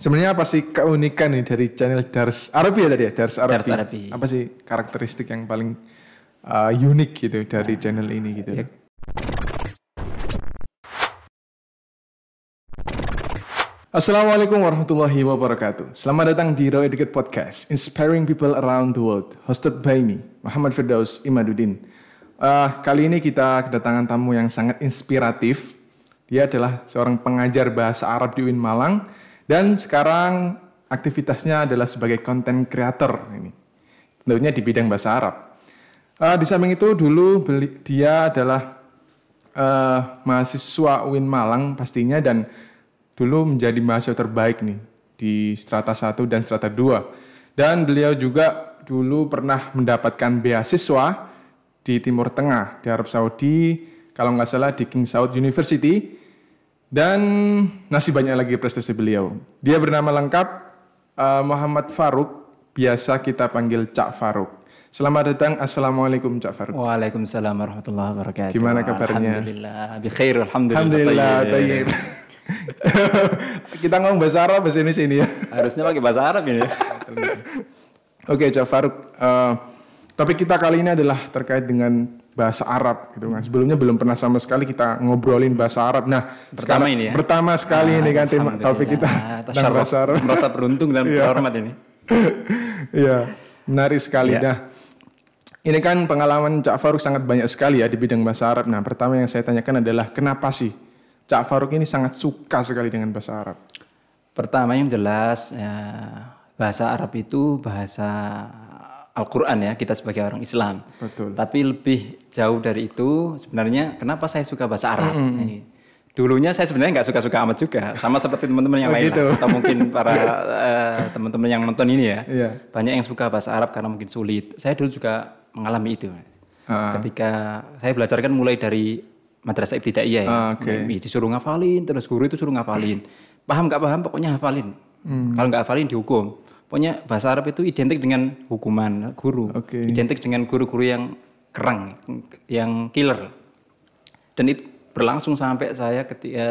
Sebenarnya apa sih keunikan nih dari channel Dars Arabi ya tadi ya? Dars Arabi. Dars Arabi. Apa sih karakteristik yang paling unik gitu dari channel ini gitu? Ya. Assalamualaikum warahmatullahi wabarakatuh. Selamat datang di Raw Educate Podcast, Inspiring People Around the World, hosted by me, Muhammad Firdaus Imaduddin. Kali ini kita kedatangan tamu yang sangat inspiratif. Dia adalah seorang pengajar bahasa Arab di UIN Malang dan sekarang aktivitasnya adalah sebagai content creator ini. Tentunya di bidang bahasa Arab. Di samping itu dulu dia adalah mahasiswa UIN Malang pastinya dan dulu menjadi mahasiswa terbaik nih di strata 1 dan strata 2. Dan beliau juga dulu pernah mendapatkan beasiswa di Timur Tengah, di Arab Saudi, kalau nggak salah di King Saud University. Dan masih banyak lagi prestasi beliau. Dia bernama lengkap Muhammad Faruk, biasa kita panggil Cak Faruk. Selamat datang, Assalamualaikum Cak Faruk. Waalaikumsalam warahmatullahi wabarakatuh. Gimana kabarnya? Alhamdulillah, bikhair, alhamdulillah. Tayyib. Kita ngomong bahasa Arab, bahasa Indonesia ini ya. Harusnya pakai bahasa Arab ini. Oke, Cak Faruk. Topik kita kali ini adalah terkait dengan bahasa Arab gitu kan. Sebelumnya belum pernah sama sekali kita ngobrolin bahasa Arab. Nah, pertama ini ya. Pertama sekali ini kan topik kita tentang bahasa Arab. Merasa beruntung dan terhormat ini. Iya, menarik sekali. Nah, ini kan pengalaman Cak Faruk sangat banyak sekali ya di bidang bahasa Arab. Nah, pertama yang saya tanyakan adalah kenapa sih Cak Faruk ini sangat suka sekali dengan bahasa Arab? Pertama yang jelas ya, bahasa Arab itu bahasa Al-Quran ya, kita sebagai orang Islam. Betul. Tapi lebih jauh dari itu, sebenarnya kenapa saya suka bahasa Arab? Dulunya saya sebenarnya nggak suka-suka amat juga, sama seperti teman-teman yang lain gitu. Atau mungkin para teman-teman yang nonton ini ya. Iya. Banyak yang suka bahasa Arab karena mungkin sulit. Saya dulu juga mengalami itu. Ketika saya belajar kan mulai dari madrasah ibtidaiyah ya. Disuruh ngafalin, terus guru itu suruh ngafalin. Paham nggak paham, pokoknya hafalin. Kalau nggak hafalin dihukum. Pokoknya bahasa Arab itu identik dengan hukuman guru, identik dengan guru-guru yang kerang, yang killer. Dan itu berlangsung sampai saya ketika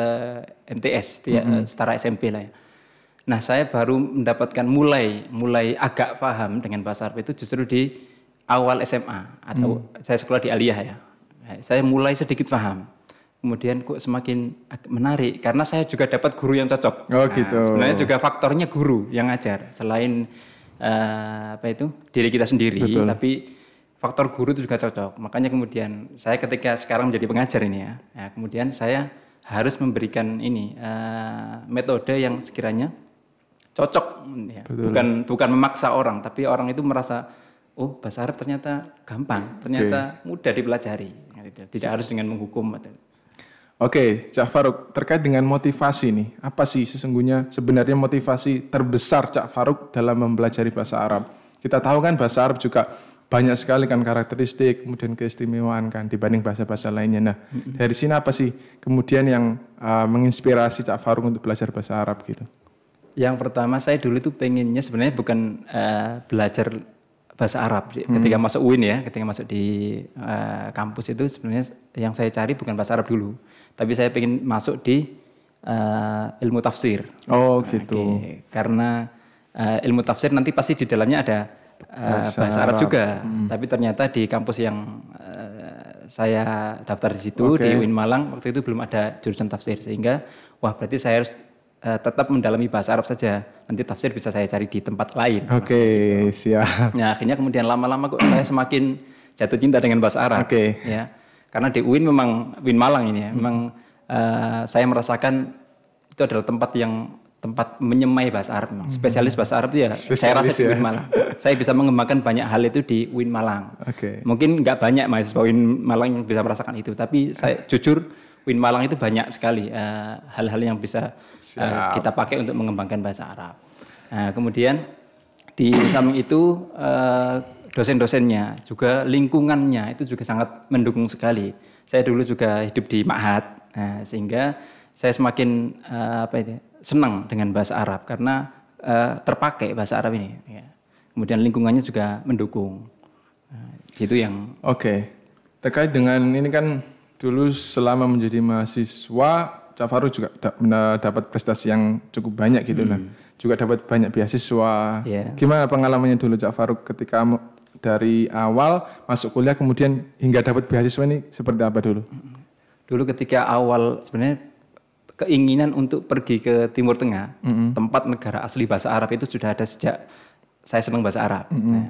MTS, setara SMP lah ya. Nah, saya baru mendapatkan mulai agak paham dengan bahasa Arab itu justru di awal SMA atau saya sekolah di Aliyah ya. Saya mulai sedikit paham. Kemudian kok semakin menarik karena saya juga dapat guru yang cocok. Oh gitu. Sebenarnya juga faktornya guru yang ngajar. Selain diri kita sendiri, betul. Tapi faktor guru itu juga cocok. Makanya kemudian saya ketika sekarang menjadi pengajar ini ya, kemudian saya harus memberikan ini metode yang sekiranya cocok. Ya. Bukan memaksa orang, tapi orang itu merasa oh bahasa Arab ternyata gampang, ternyata mudah dipelajari. Tidak harus dengan menghukum. Oke, Cak Faruk, terkait dengan motivasi nih, apa sih sebenarnya motivasi terbesar Cak Faruk dalam mempelajari bahasa Arab? Kita tahu kan bahasa Arab juga banyak sekali kan karakteristik, kemudian keistimewaan kan dibanding bahasa-bahasa lainnya. Nah, dari sini apa sih kemudian yang menginspirasi Cak Faruk untuk belajar bahasa Arab gitu? Yang pertama saya dulu itu pengennya sebenarnya bukan belajar bahasa Arab. Ketika masuk UIN ya, ketika masuk di kampus itu sebenarnya yang saya cari bukan bahasa Arab dulu. Tapi saya ingin masuk di ilmu tafsir. Oh gitu. Karena ilmu tafsir nanti pasti di dalamnya ada bahasa Arab juga. Tapi ternyata di kampus yang saya daftar di situ, di UIN Malang, waktu itu belum ada jurusan tafsir. Sehingga wah berarti saya harus tetap mendalami bahasa Arab saja. Nanti tafsir bisa saya cari di tempat lain. Oke, siap. Nah, akhirnya kemudian lama-lama kok saya semakin jatuh cinta dengan bahasa Arab. Ya. Karena di UIN memang UIN Malang ini ya, memang saya merasakan itu adalah tempat menyemai bahasa Arab. Memang. Spesialis bahasa Arab itu ya, saya rasa di UIN Malang. Saya bisa mengembangkan banyak hal itu di UIN Malang. Mungkin nggak banyak mahasiswa UIN Malang yang bisa merasakan itu, tapi saya jujur UIN Malang itu banyak sekali hal-hal yang bisa kita pakai untuk mengembangkan bahasa Arab. Nah, kemudian di samping itu dosen-dosennya juga lingkungannya itu juga sangat mendukung sekali. Saya dulu juga hidup di Ma'had, sehingga saya semakin senang dengan bahasa Arab karena terpakai bahasa Arab ini. Ya. Kemudian lingkungannya juga mendukung. Itu yang. Terkait dengan ini kan dulu selama menjadi mahasiswa Cak Faruk juga dapat prestasi yang cukup banyak gitu lah. Juga dapat banyak beasiswa. Gimana pengalamannya dulu Cak Faruk ketika dari awal masuk kuliah kemudian hingga dapat beasiswa ini seperti apa dulu? Dulu ketika awal sebenarnya keinginan untuk pergi ke Timur Tengah, tempat negara asli bahasa Arab itu sudah ada sejak saya senang bahasa Arab. Nah,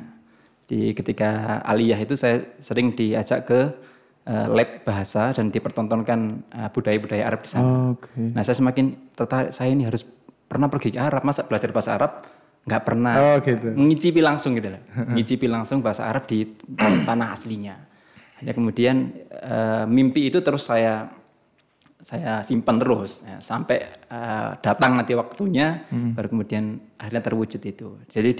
ketika aliyah itu saya sering diajak ke lab bahasa dan dipertontonkan budaya-budaya Arab di sana. Nah, saya semakin tertarik, saya ini harus pernah pergi ke Arab, masa belajar bahasa Arab nggak pernah ngicipi langsung gitu lah. Ngicipi langsung bahasa Arab di tanah aslinya. Hanya kemudian mimpi itu terus saya simpan terus ya, sampai datang nanti waktunya baru kemudian akhirnya terwujud itu. Jadi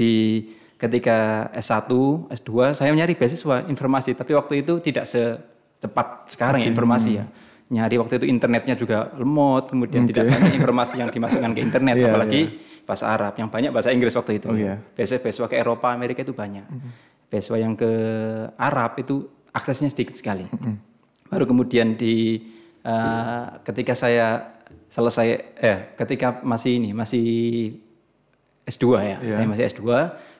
ketika S1, S2 saya nyari beasiswa informasi, tapi waktu itu tidak secepat sekarang ya informasi ya. Nyari waktu itu internetnya juga lemot, kemudian tidak banyak informasi yang dimasukkan ke internet, apalagi bahasa Arab. Yang banyak bahasa Inggris waktu itu. Beasiswa ke Eropa, Amerika itu banyak. Beasiswa yang ke Arab itu aksesnya sedikit sekali. Baru kemudian ketika saya selesai, ketika masih S2 ya, saya masih S2,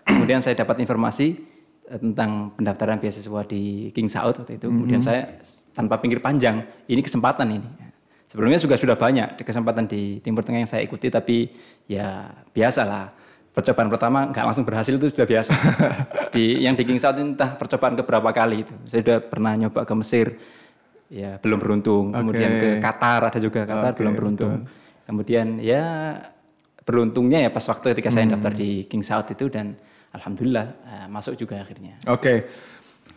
kemudian saya dapat informasi tentang pendaftaran beasiswa di King Saud waktu itu. Kemudian saya tanpa pikir panjang, ini kesempatan ini. Sebelumnya sudah banyak kesempatan di Timur Tengah yang saya ikuti, tapi ya biasalah. Percobaan pertama nggak langsung berhasil itu sudah biasa. Yang di King Saud entah percobaan keberapa kali itu. Saya sudah pernah nyoba ke Mesir, ya belum beruntung. Kemudian ke Qatar ada juga, Qatar belum beruntung. Kemudian ya beruntungnya ya pas waktu ketika saya daftar di King Saud itu dan alhamdulillah masuk juga akhirnya.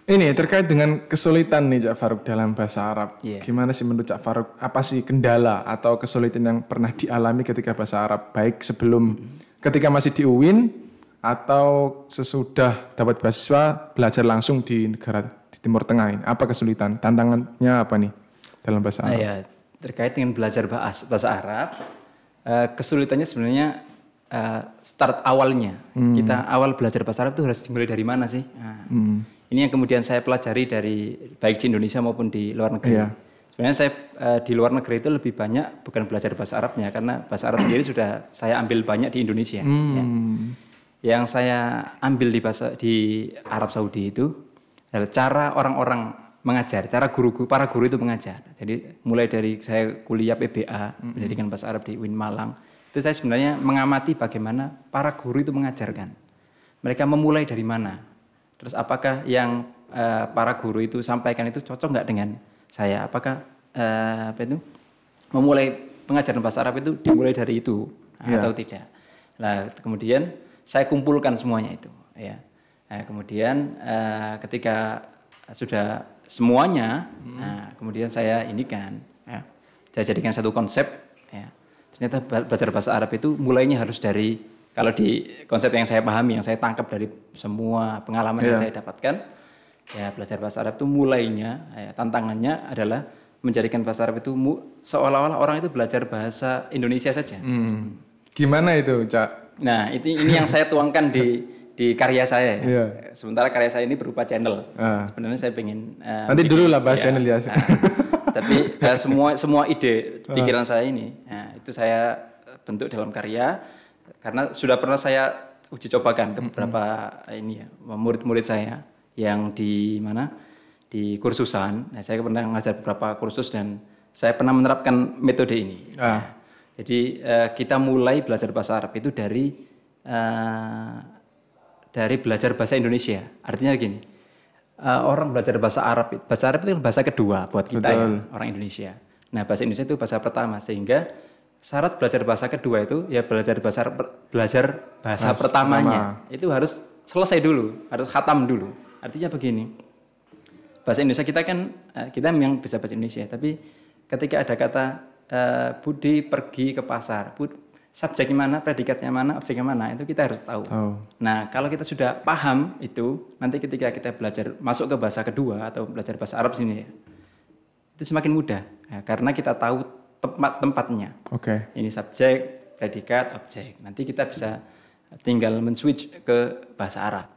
Ini terkait dengan kesulitan nih Cak Faruk dalam bahasa Arab. Gimana sih menurut Cak Faruk? Apa sih kendala atau kesulitan yang pernah dialami ketika bahasa Arab? Baik sebelum ketika masih di UIN atau sesudah dapat beasiswa belajar langsung di negara di Timur Tengah ini. Apa kesulitan? Tantangannya apa nih dalam bahasa Arab? Terkait dengan belajar bahasa Arab, kesulitannya sebenarnya start awalnya. Kita awal belajar bahasa Arab itu harus dimulai dari mana sih? Ini yang kemudian saya pelajari dari baik di Indonesia maupun di luar negeri. Sebenarnya saya di luar negeri itu lebih banyak bukan belajar bahasa Arabnya, karena bahasa Arab sendiri sudah saya ambil banyak di Indonesia. Ya. Yang saya ambil di Arab Saudi itu adalah cara orang-orang mengajar, para guru itu mengajar. Jadi mulai dari saya kuliah PBA, pendidikan bahasa Arab di UIN Malang, itu saya sebenarnya mengamati bagaimana para guru itu mengajarkan. Mereka memulai dari mana? Terus apakah yang para guru itu sampaikan itu cocok nggak dengan saya? Apakah memulai pengajaran bahasa Arab itu dimulai dari itu atau tidak? Nah, kemudian saya kumpulkan semuanya itu. Ya. Nah, kemudian ketika sudah semuanya, kemudian saya saya jadikan satu konsep. Ya. Ternyata belajar bahasa Arab itu mulainya harus dari, kalau di konsep yang saya pahami, yang saya tangkap dari semua pengalaman yang saya dapatkan, ya belajar bahasa Arab itu mulainya, tantangannya adalah menjadikan bahasa Arab itu seolah-olah orang itu belajar bahasa Indonesia saja. Gimana itu, Cak? Nah, ini yang saya tuangkan di karya saya. Sementara karya saya ini berupa channel. Sebenarnya saya pengen nanti dulu lah bahas channel ya. Tapi semua ide pikiran saya ini, itu saya bentuk dalam karya. Karena sudah pernah saya uji cobakan ke beberapa murid-murid saya yang di kursusan. Nah, saya pernah mengajar beberapa kursus dan saya pernah menerapkan metode ini. Jadi kita mulai belajar bahasa Arab itu dari belajar bahasa Indonesia. Artinya gini, orang belajar bahasa Arab itu kan bahasa kedua buat kita ya, orang Indonesia. Nah, bahasa Indonesia itu bahasa pertama, sehingga syarat belajar bahasa kedua itu ya belajar bahasa pertamanya itu harus selesai dulu, harus khatam dulu. Artinya begini, bahasa Indonesia kita memang bisa bahasa Indonesia, tapi ketika ada kata Budi pergi ke pasar, subjeknya mana, predikatnya mana, objeknya mana, itu kita harus tahu. Nah, kalau kita sudah paham itu, nanti ketika kita belajar masuk ke bahasa kedua atau belajar bahasa Arab sini, itu semakin mudah, ya, karena kita tahu tempatnya. Ini subjek, predikat, objek. Nanti kita bisa tinggal men-switch ke bahasa Arab.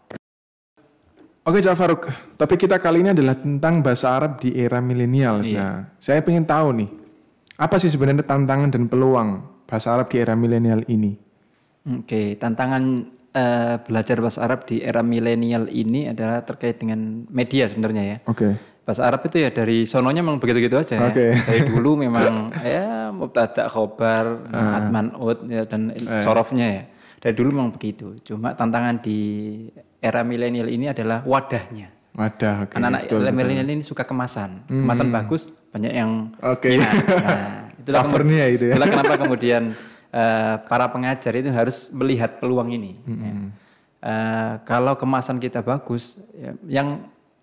Cak Faruk, topik kita kali ini adalah tentang bahasa Arab di era milenial. Nah, saya ingin tahu nih, Apa sih sebenarnya tantangan dan peluang bahasa Arab di era milenial ini? Oke, tantangan belajar bahasa Arab di era milenial ini adalah terkait dengan media sebenarnya ya. Oke. Bahasa Arab itu ya dari sononya memang begitu-gitu aja ya. Dari dulu memang ya mubtada, khobar, ma'ad, man'ud ya, dan sorofnya ya. Dari dulu memang begitu. Cuma tantangan di era milenial ini adalah wadahnya. Wadah, oke. Anak-anak milenial ini suka kemasan. Kemasan bagus, banyak yang minat. Nah, itulah covernya itu ya. Itulah kenapa kemudian para pengajar itu harus melihat peluang ini. Kalau kemasan kita bagus, ya,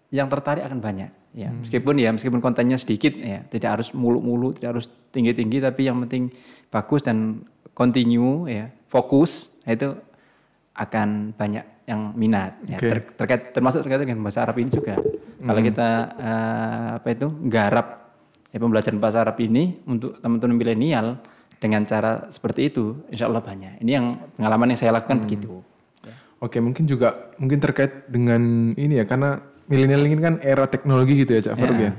yang tertarik akan banyak. Ya, meskipun kontennya sedikit, ya tidak harus mulu-mulu, tidak harus tinggi-tinggi, tapi yang penting bagus dan continue, ya fokus, itu akan banyak yang minat. Ya, termasuk terkait dengan bahasa Arab ini juga. Kalau kita garap ya, pembelajaran bahasa Arab ini untuk teman-teman milenial dengan cara seperti itu, insya Allah banyak. Ini yang pengalaman yang saya lakukan begitu. Ya. Oke, mungkin terkait dengan ini ya, karena milenial ini kan era teknologi gitu ya, Cak Farouk ya.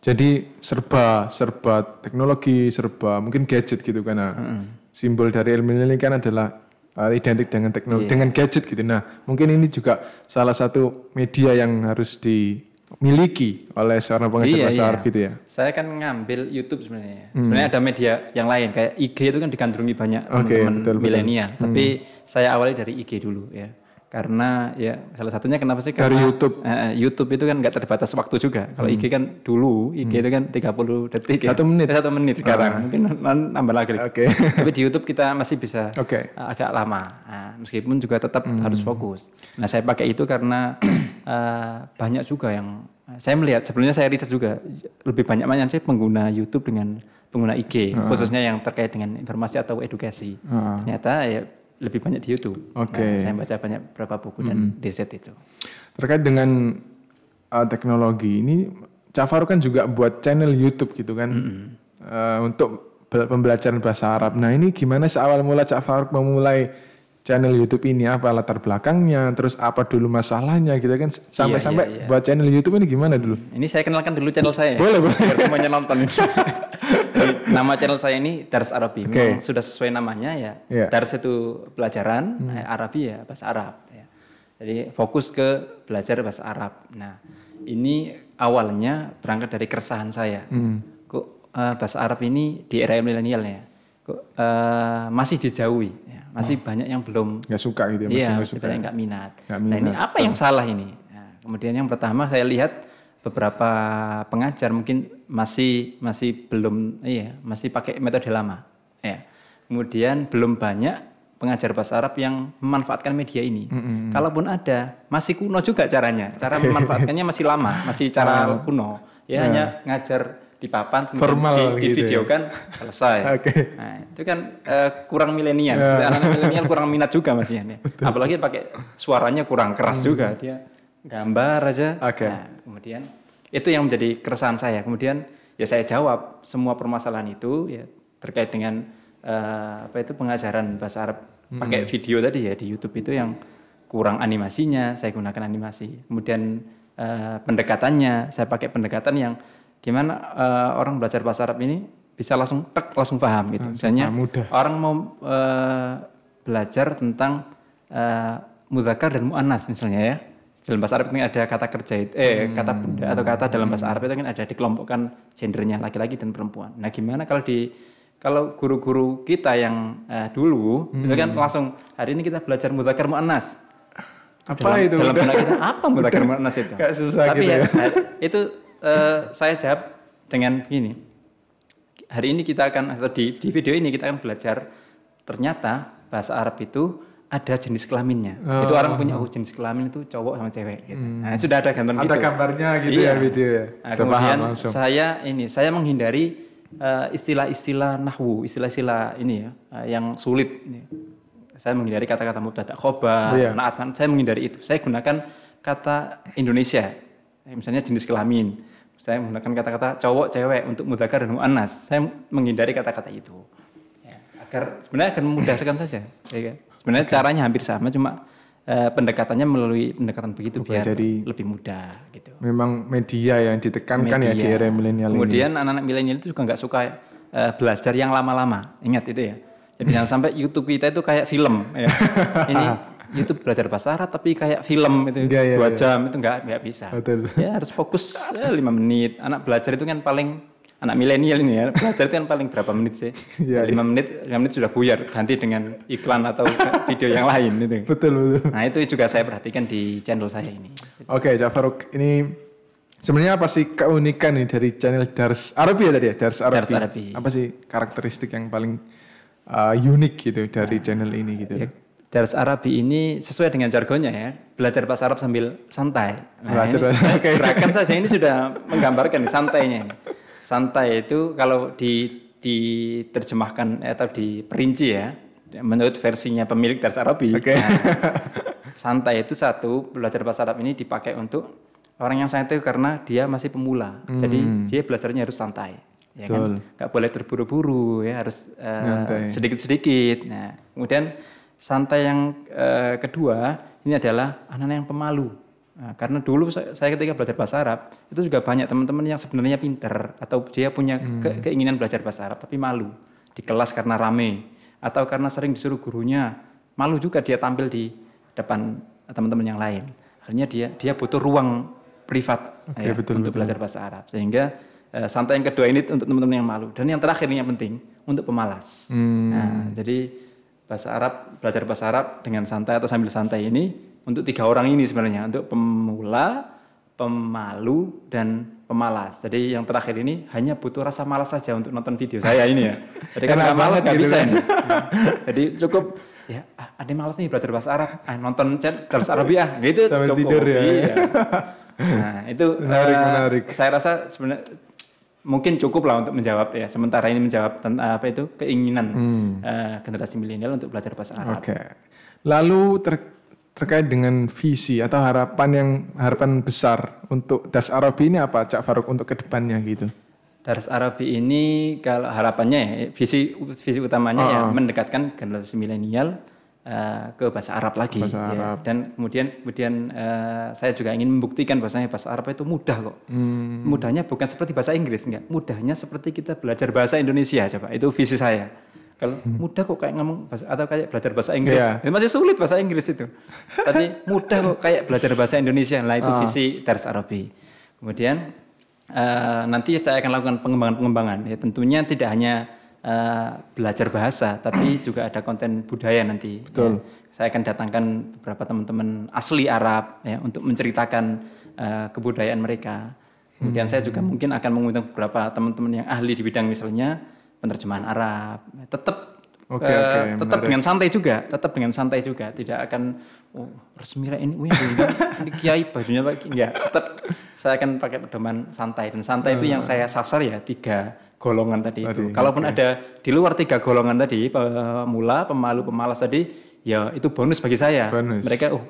Jadi serba teknologi, serba mungkin gadget gitu kan. Nah, simbol dari milenial ini kan adalah identik dengan teknologi, dengan gadget gitu. Nah, mungkin ini juga salah satu media yang harus dimiliki oleh seorang pengajar bahasa Arab gitu ya. Saya kan ngambil YouTube sebenarnya. Sebenarnya ada media yang lain kayak IG itu kan digandrungi banyak teman-teman milenial. Tapi saya awali dari IG dulu ya. Karena ya salah satunya kenapa sih? Dari YouTube. YouTube itu kan nggak terbatas waktu juga. Kalau IG kan dulu, IG itu kan 30 detik ya. 1 menit. 1 menit sekarang. Mungkin nambah lagi. Tapi di YouTube kita masih bisa agak lama. Nah, meskipun juga tetap harus fokus. Nah, saya pakai itu karena banyak juga yang saya melihat, sebelumnya saya riset juga lebih banyak sih pengguna YouTube dengan pengguna IG, khususnya yang terkait dengan informasi atau edukasi. Ternyata ya lebih banyak di YouTube. Nah, saya baca banyak beberapa buku dan riset itu. Terkait dengan teknologi ini, Cak Farouk kan juga buat channel YouTube gitu kan, untuk pembelajaran bahasa Arab. Nah ini gimana seawal mula Cak Farouk memulai channel YouTube ini, apa latar belakangnya, terus apa dulu masalahnya gitu kan, sampai buat channel YouTube ini gimana dulu? Ini saya kenalkan dulu channel saya. Boleh. Biar semuanya nonton. Nama channel saya ini Dars Arabi. Memang sudah sesuai namanya ya. Dars itu pelajaran, Arabi ya bahasa Arab. Ya. Jadi fokus ke belajar bahasa Arab. Nah ini awalnya berangkat dari keresahan saya. Kok bahasa Arab ini di era milenial ya, kok masih dijauhi. Ya. Masih banyak yang belum nggak suka gitu ya. Masih banyak yang nggak minat. Nah ini apa yang salah ini? Nah, kemudian yang pertama saya lihat beberapa pengajar mungkin masih belum masih pakai metode lama ya. Kemudian belum banyak pengajar bahasa Arab yang memanfaatkan media ini. Kalaupun ada masih kuno juga caranya. Cara memanfaatkannya masih lama, masih cara kuno. Ya hanya ngajar di papan formal di video kan selesai. Nah, itu kan kurang milenial. Anak-anak milenial kurang minat juga masih ya. Apalagi pakai suaranya kurang keras juga dia. Gambar aja. Nah, kemudian itu yang menjadi keresahan saya. Kemudian ya saya jawab semua permasalahan itu ya terkait dengan pengajaran bahasa Arab pakai video tadi ya di YouTube itu yang kurang animasinya, saya gunakan animasi. Kemudian pendekatannya saya pakai pendekatan yang gimana orang belajar bahasa Arab ini bisa langsung paham gitu. Misalnya orang mau belajar tentang mudzakkar dan muannas misalnya ya. Dalam bahasa Arab ini ada kata kerja kata benda atau kata dalam bahasa Arab itu kan ada dikelompokkan gendernya laki-laki dan perempuan. Nah, gimana kalau guru-guru kita yang dulu itu kan langsung hari ini kita belajar mudzakkar muannas. Apa itu? Dalam benak kita apa mudzakkar muannas itu? Kayak susah. Tapi gitu ya. Itu saya jawab dengan begini. Hari ini kita akan atau di video ini kita akan belajar ternyata bahasa Arab itu ada jenis kelaminnya. Itu orang punya jenis kelamin itu cowok sama cewek gitu. Nah, sudah ada gambar ada gambarnya gitu ya video ya. Nah, kemudian saya menghindari istilah-istilah nahwu, istilah-istilah ini ya yang sulit ini. Saya menghindari kata-kata mubtada, khobar, na'at, saya menghindari itu. Saya gunakan kata Indonesia. Misalnya jenis kelamin. Saya menggunakan kata-kata cowok, cewek untuk mudzakkar dan muannas. Saya menghindari kata-kata itu. Ya, agar sebenarnya akan memudahkan saja, ya kan? Sebenarnya caranya hampir sama, cuma pendekatannya melalui pendekatan begitu biar jadi lebih mudah gitu. Memang media yang ditekankan ya di era milenial ini. Kemudian anak-anak milenial itu juga nggak suka belajar yang lama-lama. Ingat itu ya. Jadi jangan sampai YouTube kita itu kayak film ya. Ini YouTube belajar bahasa Arab tapi kayak film itu 2 jam itu nggak bisa. Betul. Ya harus fokus 5 menit. Anak belajar itu kan paling anak milenial ini ya, belajar itu kan paling berapa menit sih? 5 menit sudah buyar, ganti dengan iklan atau video yang lain itu. Betul. Nah, itu juga saya perhatikan di channel saya ini. Oke, Cak Farouk, ini sebenarnya apa sih keunikan nih dari channel Dars Arabi ya tadi ya? Dars Arabi. Apa sih karakteristik yang paling unik gitu dari channel ini gitu? Ya. Dars Arabi ini sesuai dengan jargonnya ya, belajar bahasa Arab sambil santai. Nah, gerakan saja ini sudah menggambarkan santainya ini. Santai itu kalau diterjemahkan atau diperinci ya, menurut versinya pemilik Dars Arabi. Santai itu satu, belajar bahasa Arab ini dipakai untuk orang yang santai karena dia masih pemula. Jadi dia belajarnya harus santai. Ya kan? Gak boleh terburu-buru ya, harus sedikit-sedikit. Nah, kemudian santai yang kedua ini adalah anak-anak yang pemalu. Nah, karena dulu saya ketika belajar bahasa Arab itu juga banyak teman-teman yang sebenarnya pintar atau dia punya keinginan belajar bahasa Arab tapi malu di kelas karena rame atau karena sering disuruh gurunya, malu juga dia tampil di depan teman-teman yang lain. Akhirnya dia butuh ruang privat untuk belajar bahasa Arab. Sehingga santai yang kedua ini untuk teman-teman yang malu, dan yang terakhir ini yang penting untuk pemalas. Nah, jadi belajar bahasa Arab dengan santai atau sambil santai ini untuk 3 orang ini sebenarnya, untuk pemula, pemalu, dan pemalas. Jadi yang terakhir ini hanya butuh rasa malas saja untuk nonton video saya ini ya. Jadi kan nggak malas nggak bisa ini. Jadi cukup ya, ada malas nih belajar bahasa Arab, nonton Dars Arabi gitu. Sambil cukup. tidur ya. Iya. Nah itu menarik. Saya rasa sebenarnya mungkin cukup lah untuk menjawab ya. Sementara ini menjawab tentang keinginan generasi milenial untuk belajar bahasa Arab. Oke. Lalu terkait dengan visi atau harapan besar untuk Dars Arabi ini apa, Cak Farouk, untuk kedepannya gitu? Dars Arabi ini kalau harapannya ya, visi utamanya ya mendekatkan generasi milenial ke bahasa Arab lagi. Arab. Dan kemudian saya juga ingin membuktikan bahwasanya bahasa Arab itu mudah kok. Mudahnya bukan seperti bahasa Inggris, enggak. Mudahnya seperti kita belajar bahasa Indonesia, coba. Itu visi saya. Kalau mudah kok kayak ngomong atau kayak belajar bahasa Inggris, masih sulit bahasa Inggris itu. Tapi mudah kok kayak belajar bahasa Indonesia. Nah itu visi Dars Arabi. Kemudian nanti saya akan lakukan pengembangan. Ya, tentunya tidak hanya belajar bahasa, tapi juga ada konten budaya nanti. Betul. Ya. Saya akan datangkan beberapa teman-teman asli Arab ya, untuk menceritakan kebudayaan mereka. Kemudian saya juga mungkin akan mengundang beberapa teman-teman yang ahli di bidang misalnya penerjemahan Arab. Tetap dengan santai juga, tidak akan resmi ini kiai bajunya enggak. Tetap saya akan pakai pedoman santai, dan santai itu yang saya sasar ya 3 golongan tadi itu. Kalaupun ada di luar 3 golongan tadi, pemula, pemalu, pemalas tadi, ya itu bonus bagi saya.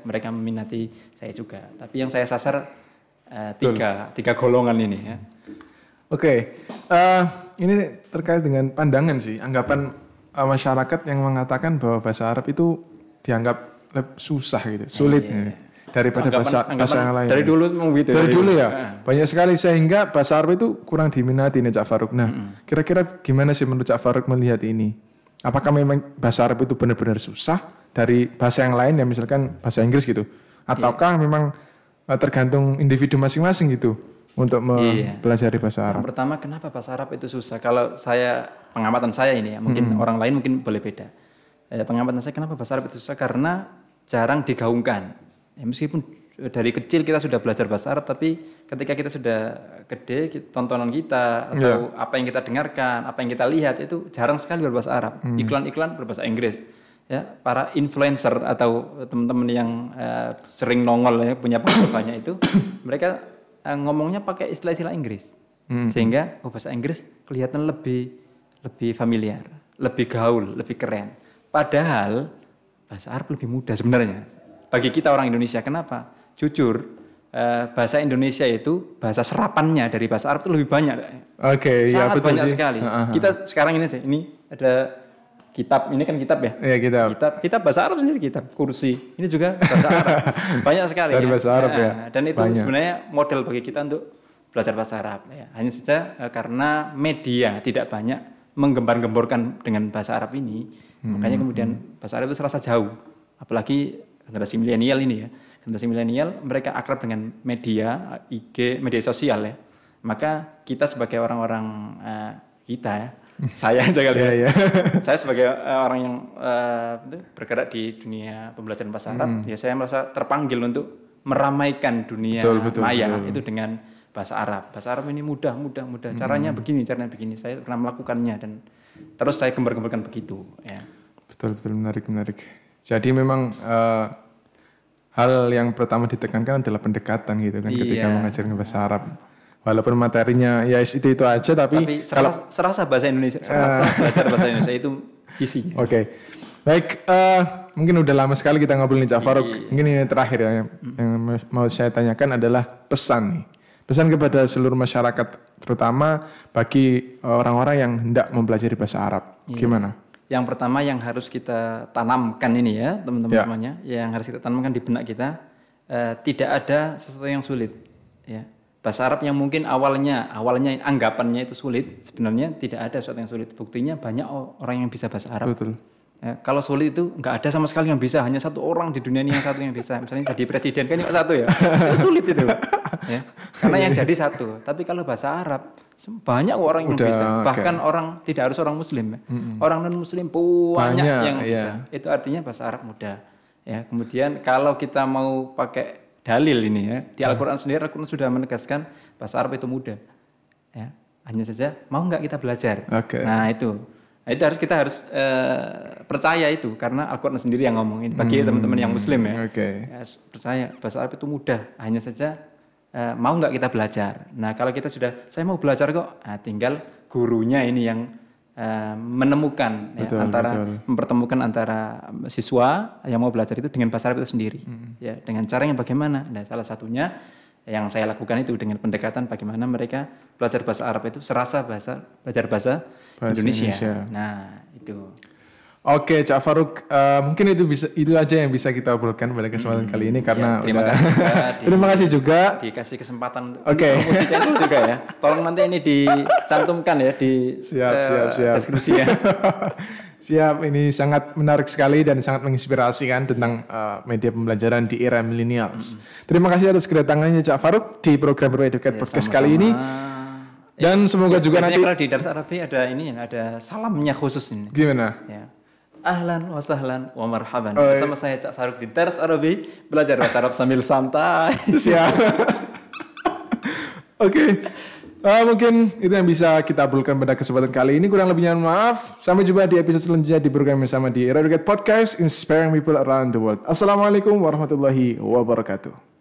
Mereka meminati saya juga. Tapi yang saya sasar 3 golongan ini ya. Ini terkait dengan pandangan sih, anggapan masyarakat yang mengatakan bahwa bahasa Arab itu dianggap susah gitu, sulit daripada bahasa yang lain. Dari dulu begitu. Dari dulu ya, banyak sekali sehingga bahasa Arab itu kurang diminati nih Cak Farouk. Nah, kira-kira gimana sih menurut Cak Farouk melihat ini? Apakah memang bahasa Arab itu benar-benar susah dari bahasa yang lain ya, misalkan bahasa Inggris gitu? Ataukah memang tergantung individu masing-masing gitu untuk mempelajari bahasa Arab? Yang pertama, kenapa bahasa Arab itu susah? Kalau pengamatan saya ini ya, mungkin orang lain mungkin boleh beda. Pengamatan saya, kenapa bahasa Arab itu susah? Karena jarang digaungkan. Ya, meskipun dari kecil kita sudah belajar bahasa Arab, tapi ketika kita sudah gede, tontonan kita atau apa yang kita dengarkan, apa yang kita lihat itu jarang sekali berbahasa Arab. Iklan-iklan berbahasa Inggris. Ya, para influencer atau teman-teman yang sering nongol ya, punya pengaruh banyak itu, mereka ngomongnya pakai istilah-istilah Inggris. Sehingga bahasa Inggris kelihatan lebih familiar, lebih gaul, lebih keren. Padahal bahasa Arab lebih mudah sebenarnya. Bagi kita orang Indonesia, kenapa? Jujur, bahasa Indonesia itu bahasa serapannya dari bahasa Arab itu lebih banyak. Sangat betul banyak sekali. Kita sekarang ini ada kitab, ini kan kitab ya? Iya, kitab bahasa Arab sendiri, kitab kursi. Ini juga bahasa Arab. Banyak sekali dari bahasa Arab ya. Dan itu sebenarnya model bagi kita untuk belajar bahasa Arab ya. Hanya saja karena media tidak banyak menggembar-gemborkan dengan bahasa Arab ini, makanya kemudian bahasa Arab itu serasa jauh. Apalagi generasi milenial ini ya. Generasi milenial mereka akrab dengan media, IG, media sosial ya. Maka kita sebagai orang-orang kita ya, saya aja kali ya. Saya sebagai orang yang bergerak di dunia pembelajaran bahasa Arab, ya saya merasa terpanggil untuk meramaikan dunia maya itu dengan bahasa Arab. Bahasa Arab ini mudah. Caranya begini. Saya pernah melakukannya dan terus saya gembar-gemborkan begitu. Ya. Betul, menarik. Jadi memang hal yang pertama ditekankan adalah pendekatan gitu kan ketika mengajarkan bahasa Arab. Walaupun materinya ya itu aja, tapi serasa bahasa Indonesia, belajar bahasa Indonesia itu visinya. Oke. Baik, mungkin udah lama sekali kita ngobrolin Cak Farouk. Mungkin ini terakhir ya yang mau saya tanyakan adalah pesan nih. Pesan kepada seluruh masyarakat, terutama bagi orang-orang yang hendak mempelajari bahasa Arab. Gimana? Yang pertama yang harus kita tanamkan ini ya, teman-teman semuanya, yang harus kita tanamkan di benak kita, tidak ada sesuatu yang sulit. Ya. Bahasa Arab yang mungkin awalnya anggapannya itu sulit, sebenarnya tidak ada sesuatu yang sulit. Buktinya banyak orang yang bisa bahasa Arab. Betul. Ya, kalau sulit itu nggak ada sama sekali yang bisa, hanya satu orang di dunia ini yang satu yang bisa. Misalnya jadi presiden kan cuma satu ya, itu sulit itu. Ya, karena yang jadi satu. Tapi kalau bahasa Arab banyak orang yang bisa, bahkan orang tidak harus orang Muslim, ya. Orang non Muslim banyak yang bisa. Itu artinya bahasa Arab mudah. Ya, kemudian kalau kita mau pakai dalil ini ya, di Al-Quran sendiri Al-Quran sudah menegaskan bahasa Arab itu mudah. Ya, hanya saja mau nggak kita belajar. Nah itu kita harus percaya itu karena Al-Quran sendiri yang ngomongin. Bagi teman-teman yang Muslim ya, percaya bahasa Arab itu mudah. Hanya saja mau nggak kita belajar. Nah kalau kita sudah saya mau belajar kok, tinggal gurunya ini yang menemukan mempertemukan antara siswa yang mau belajar itu dengan bahasa Arab itu sendiri. Ya, dengan cara yang bagaimana? Nah salah satunya yang saya lakukan itu dengan pendekatan bagaimana mereka belajar bahasa Arab itu serasa belajar bahasa Indonesia. Nah, itu. Oke, Cak Farouk, mungkin itu aja yang bisa kita obrolkan pada kesempatan kali ini karena terima kasih juga dikasih kesempatan promosi channel juga ya. Tolong nanti ini dicantumkan ya di siap. deskripsinya. Siap, ini sangat menarik sekali dan sangat menginspirasi kan tentang media pembelajaran di era millennials. Terima kasih atas kedatangannya Cak Farouk di program Educate Podcast kali ini. Dan semoga juga nanti kalau di Dars Arabi ada salamnya khusus ini. Gimana? Ya. Ahlan wa sahlan wa marhaban. Bersama saya Cak Farouk di Dars Arabi, belajar bahasa Arab sambil santai. Siap. Oke. Mungkin itu yang bisa kita obrolkan pada kesempatan kali ini. Kurang lebihnya maaf. Sampai jumpa di episode selanjutnya di program bersama di Educate Podcast, Inspiring People Around the World. Assalamualaikum warahmatullahi wabarakatuh.